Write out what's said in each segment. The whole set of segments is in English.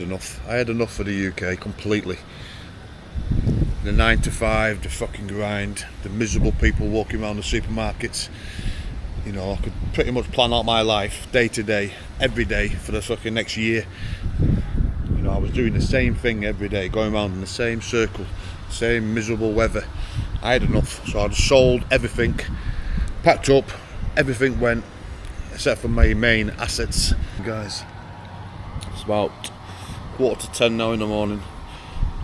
I had enough of the UK completely. The 9 to 5, the fucking grind, the miserable people walking around the supermarkets. You know, I could pretty much plan out my life day to day, every day for the fucking next year. You know, I was doing the same thing every day, going around in the same circle, same miserable weather. I had enough, so I just sold everything, packed up, everything went, except for my main assets. Guys, it's about 9:45 now in the morning.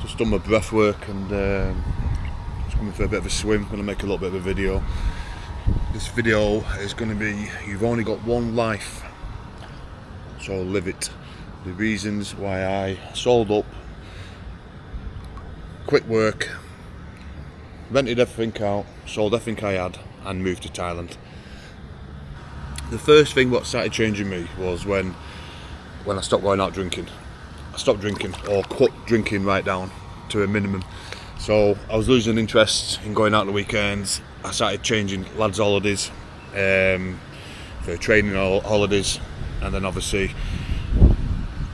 Just done my breath work and just coming for a bit of a swim. Going to make a little bit of a video. This video is going to be, you've only got one life, so live it. The reasons why I sold up, quit work, rented everything out, sold everything I had and moved to Thailand. The first thing what started changing me was when I stopped going out drinking. I stopped drinking, or cut drinking right down to a minimum. So I was losing interest in going out on the weekends. I started changing lads' holidays for training holidays, and then obviously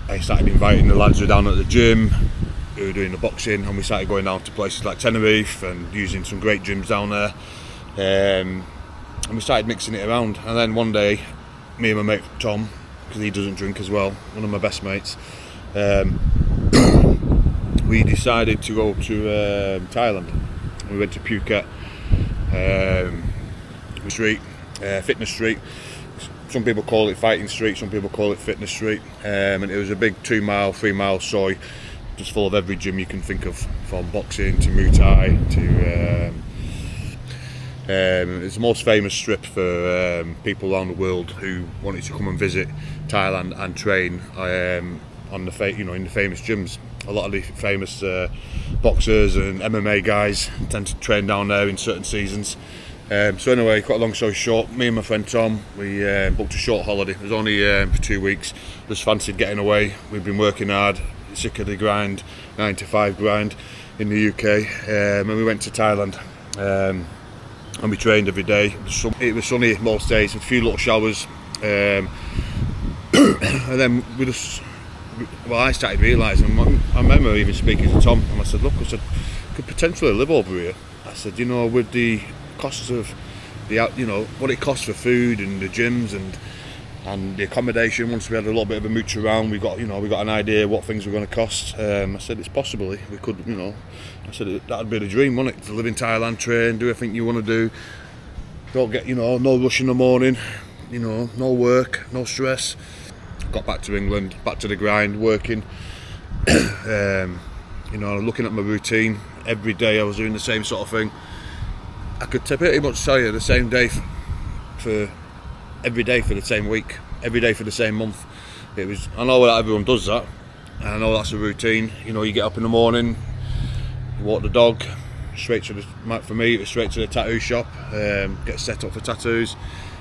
I started inviting the lads who were down at the gym, who were doing the boxing, and we started going down to places like Tenerife and using some great gyms down there. And we started mixing it around, and then one day me and my mate Tom, because he doesn't drink as well, one of my best mates, we decided to go to Thailand. We went to Phuket street, fitness street. Some people call it fighting street, some people call it fitness street, and it was a big 2 mile, 3 mile soy, just full of every gym you can think of, from boxing to Muay Thai to it's the most famous strip for people around the world who wanted to come and visit Thailand and train on the in the famous gyms. A lot of the famous boxers and MMA guys tend to train down there in certain seasons. So anyway, cut a long story short, me and my friend Tom, we booked a short holiday. It was only for 2 weeks. Just fancied getting away. We've been working hard, sick of the grind, 9 to 5 grind in the UK, and we went to Thailand. And we trained every day. It was sunny most days, a few little showers, and then I started realising, I remember even speaking to Tom, and I said, look, I could potentially live over here. I said, you know, with the costs of what it costs for food and the gyms and the accommodation, once we had a little bit of a mooch around, we got an idea what things were going to cost. I said it's possible we could, I said that'd be the dream, wouldn't it? To live in Thailand, train, do everything you want to do. Don't get, no rush in the morning, no work, no stress. Got back to England, back to the grind, working. Looking at my routine every day, I was doing the same sort of thing. I could pretty much tell you the same day for every day for the same week, every day for the same month. I know that everyone does that, and I know that's a routine. You get up in the morning, you walk the dog, for me it was straight to the tattoo shop, get set up for tattoos,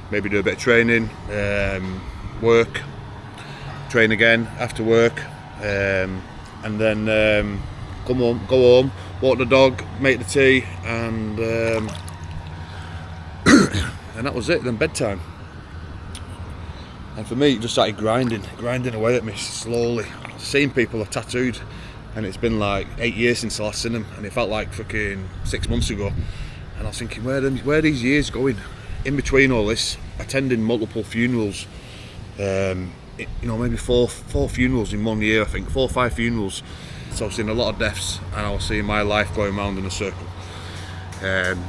maybe do a bit of training, work, train again after work, and then go home, walk the dog, make the tea, and and that was it. Then bedtime. And for me, it just started grinding away at me slowly. Seeing people are tattooed, and it's been like 8 years since I last seen them, and it felt like fucking 6 months ago. And I was thinking, where are these years going? In between all this, attending multiple funerals, maybe four funerals in 1 year, I think, 4 or 5 funerals. So I was seeing a lot of deaths, and I was seeing my life going round in a circle,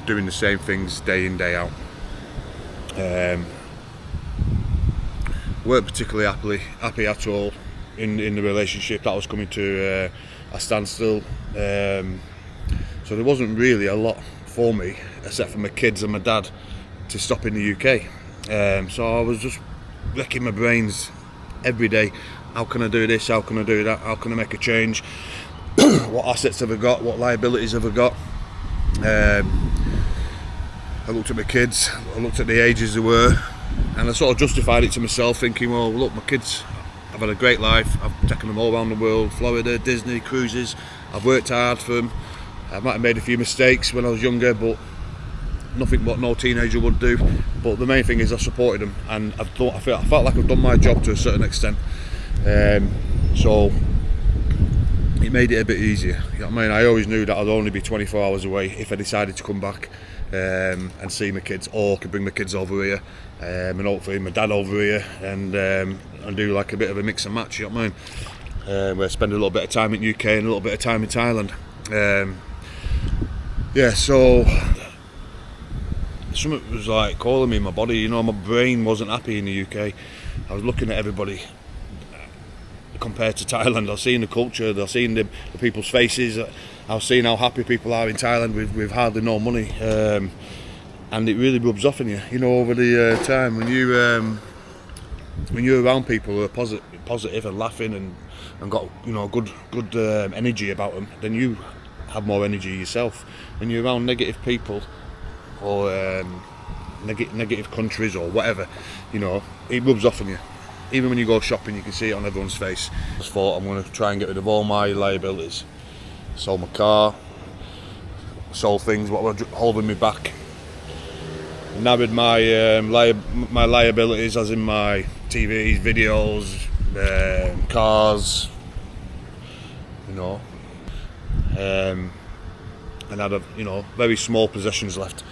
doing the same things day in, day out. Weren't particularly happy at all in the relationship. That was coming to a standstill. So there wasn't really a lot for me, except for my kids and my dad, to stop in the UK. So I was just wrecking my brains every day. How can I do this? How can I do that? How can I make a change? What assets have I got? What liabilities have I got? I looked at my kids, I looked at the ages they were, and I sort of justified it to myself, thinking, well, look, my kids, I've had a great life, I've taken them all around the world, Florida, Disney, cruises, I've worked hard for them. I might have made a few mistakes when I was younger, but nothing what no teenager would do. But the main thing is I supported them, and I felt like I've done my job to a certain extent. So it made it a bit easier. You know what I mean? I always knew that I'd only be 24 hours away if I decided to come back and see my kids, or could bring my kids over here and hopefully my dad over here and do like a bit of a mix and match. You know what I mean? Where I spend a little bit of time in UK and a little bit of time in Thailand. So something was like calling me in my body. You know, my brain wasn't happy in the UK. I was looking at everybody compared to Thailand. I was seeing the culture, I was seeing the people's faces, I was seeing how happy people are in Thailand with hardly no money, and it really rubs off on you. You know, over the time when you're around people who are positive and laughing and got, you know, good energy about them, then you have more energy yourself. When you're around negative people or negative countries or whatever, you know, it rubs off on you. Even when you go shopping, you can see it on everyone's face. I just thought I'm going to try and get rid of all my liabilities. Sold my car, sold things what were holding me back. Narrowed my my liabilities, as in my TVs, videos, cars, you know, and had very small possessions left.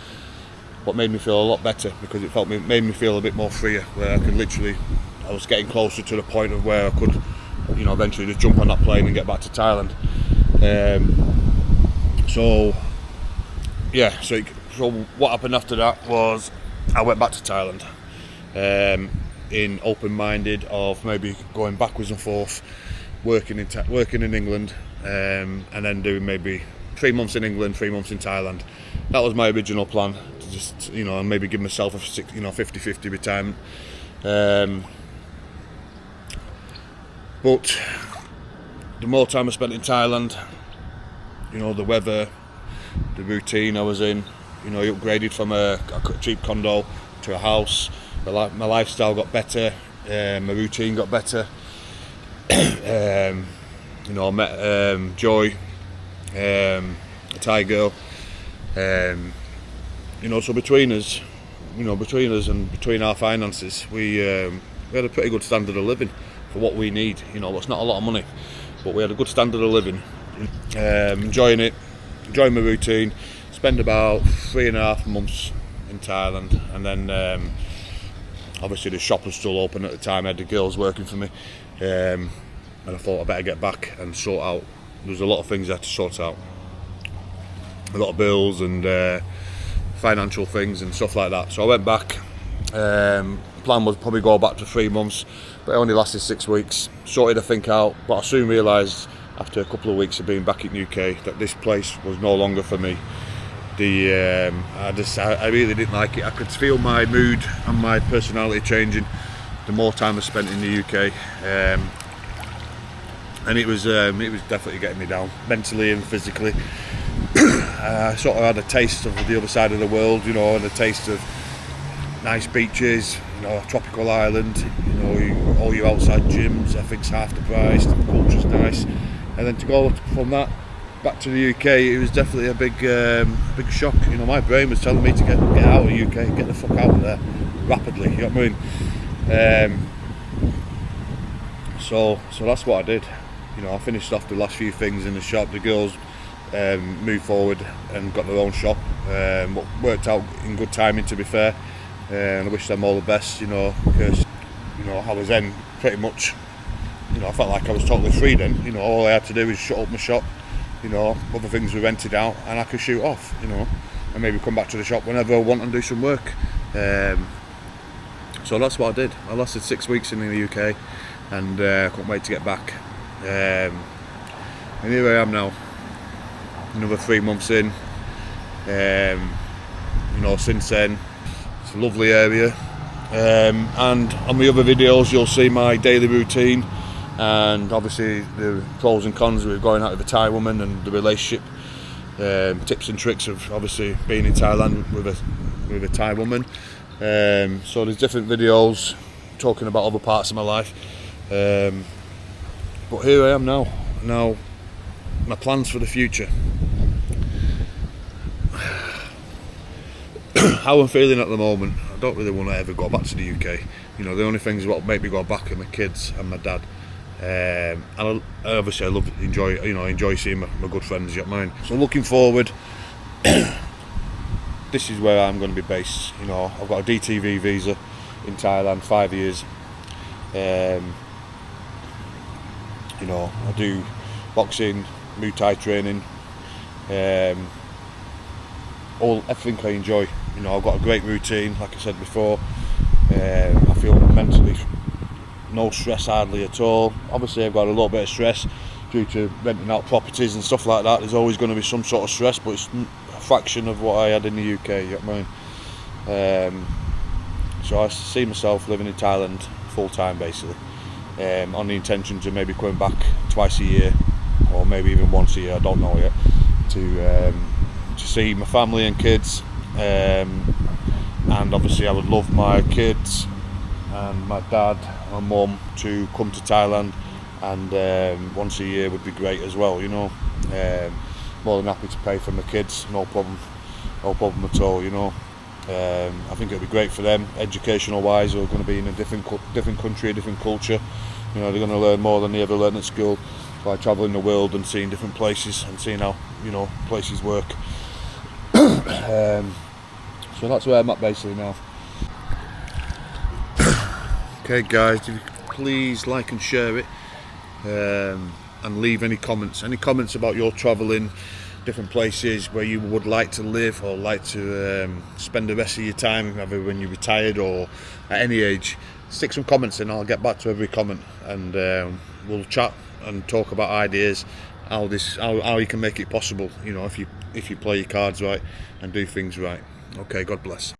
What made me feel a lot better, because it made me feel a bit more freer, where I was getting closer to the point of where I could, you know, eventually just jump on that plane and get back to Thailand. So what happened after that was I went back to Thailand, in open-minded of maybe going backwards and forth, working in England, and then doing maybe 3 months in England, 3 months in Thailand. That was my original plan, to just, you know, maybe give myself a 50-50 retirement. But the more time I spent in Thailand, you know, the weather, the routine I was in, you know, I upgraded from a cheap condo to a house. My lifestyle got better, my routine got better. You know, I met Joy, a Thai girl. You know, so between us and between our finances, we had a pretty good standard of living for what we need. You know, it's not a lot of money, but we had a good standard of living. Enjoying my routine. Spent about 3.5 months in Thailand, and then obviously the shop was still open at the time. I had the girls working for me, and I thought I better get back and sort out. There was a lot of things I had to sort out, a lot of bills and financial things and stuff like that. So I went back. Plan was probably go back to 3 months, but it only lasted 6 weeks. Sorted everything out, but I soon realised after a couple of weeks of being back in the UK that this place was no longer for me. I really didn't like it. I could feel my mood and my personality changing the more time I spent in the UK, and it was definitely getting me down mentally and physically. I sort of had a taste of the other side of the world, you know, and a taste of nice beaches, you know, a tropical island, you know, all your outside gyms, everything's half the price, the culture's nice, and then to go from that back to the UK, it was definitely a big shock. You know, my brain was telling me to get out of the UK, get the fuck out of there rapidly. You know what I mean? So that's what I did. You know, I finished off the last few things in the shop. The girls moved forward and got their own shop. Worked out in good timing, to be fair. And I wish them all the best. You know, because you know I was then pretty much. You know, I felt like I was totally free then. You know, all I had to do was shut up my shop. You know, other things were rented out, and I could shoot off. You know, and maybe come back to the shop whenever I want and do some work. So that's what I did. I lasted 6 weeks in the UK, and couldn't wait to get back. And here I am now, another 3 months in. You know, since then, it's a lovely area. And on the other videos, you'll see my daily routine. And obviously the pros and cons with going out with a Thai woman and the relationship, tips and tricks of obviously being in Thailand with a Thai woman. So there's different videos talking about other parts of my life. But here I am now. Now, my plans for the future. How I'm feeling at the moment, I don't really want to ever go back to the UK. You know, the only things that make me go back are my kids and my dad. And obviously I enjoy seeing my good friends. You know what I mean? So looking forward, this is where I'm going to be based. You know, I've got a DTV visa in Thailand, 5 years. You know, I do boxing, Muay Thai training, everything I enjoy. You know, I've got a great routine, like I said before. I feel mentally no stress hardly at all. Obviously I've got a little bit of stress due to renting out properties and stuff like that. There's always going to be some sort of stress, but it's a fraction of what I had in the UK, you know what I mean? So I see myself living in Thailand full time basically, on the intention to maybe coming back twice a year, or maybe even once a year, I don't know yet, to see my family and kids. And obviously I would love my kids and my dad and my mum to come to Thailand, and once a year would be great as well, you know. More than happy to pay for my kids, no problem at all, you know. I think it'll be great for them, educational wise. They're going to be in a different country, a different culture. You know, they're going to learn more than they ever learned at school by travelling the world and seeing different places and seeing how, you know, places work. So that's where I'm at basically now. Okay guys, if you could please like and share it, and leave any comments about your travelling, different places where you would like to live or like to spend the rest of your time, either when you're retired or at any age. Stick some comments in, I'll get back to every comment, and we'll chat and talk about ideas, how you can make it possible, you know, if you play your cards right and do things right. Okay, God bless.